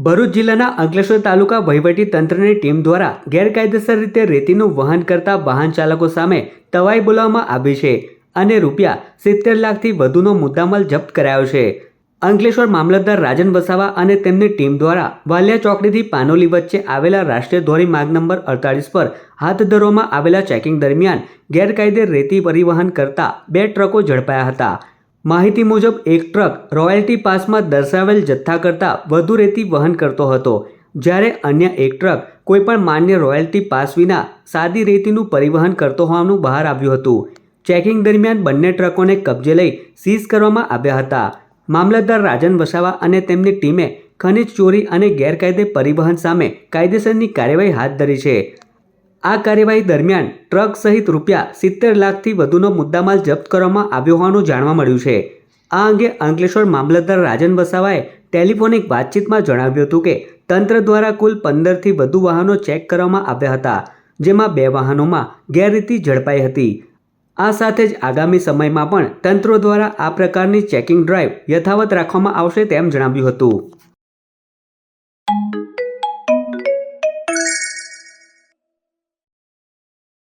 ભરૂચ જિલ્લાના અંકલેશ્વર તાલુકા વહીવટી તંત્રની ટીમ દ્વારા ગેરકાયદેસર રીતે રેતીનું વહન કરતા વાહન ચાલકો સામે તવાઈ બોલાવવામાં આવી છે અને ₹70 લાખથી વધુનો મુદ્દામાલ જપ્ત કરાયો છે। અંકલેશ્વર મામલતદાર રાજન વસાવા અને તેમની ટીમ દ્વારા વાલિયા ચોકડીથી પાનોલી વચ્ચે આવેલા રાષ્ટ્રીય ધોરી માર્ગ નંબર 48 પર હાથ ધરવામાં આવેલા ચેકિંગ દરમિયાન ગેરકાયદે રેતી પરિવહન કરતા 2 ટ્રકો ઝડપાયા હતા। માહિતી મુજબ એક ટ્રક રોયલ્ટી પાસમાં દર્શાવેલ જથ્થા કરતાં વધુ રેતી વહન કરતો હતો, જ્યારે અન્ય એક ટ્રક કોઈપણ માન્ય રોયલ્ટી પાસ વિના સાદી રેતીનું પરિવહન કરતો હોવાનું બહાર આવ્યું હતું। ચેકિંગ દરમિયાન બંને ટ્રકોને કબજે લઈ સીઝ કરવામાં આવ્યા હતા। મામલતદાર રાજન વસાવા અને તેમની ટીમે ખનીજ ચોરી અને ગેરકાયદે પરિવહન સામે કાયદેસરની કાર્યવાહી હાથ ધરી છે। આ કાર્યવાહી દરમિયાન ટ્રક સહિત ₹70 લાખથી વધુનો મુદ્દામાલ જપ્ત કરવામાં આવ્યો હોવાનું જાણવા મળ્યું છે। આ અંગે અંકલેશ્વર મામલતદાર રાજન વસાવાએ ટેલિફોનિક વાતચીતમાં જણાવ્યું હતું કે તંત્ર દ્વારા કુલ 15થી વધુ વાહનો ચેક કરવામાં આવ્યા હતા, જેમાં 2 વાહનોમાં ગેરરીતિ ઝડપાઈ હતી। આ સાથે જ આગામી સમયમાં પણ તંત્રો દ્વારા આ પ્રકારની ચેકિંગ ડ્રાઈવ યથાવત રાખવામાં આવશે તેમ જણાવ્યું હતું।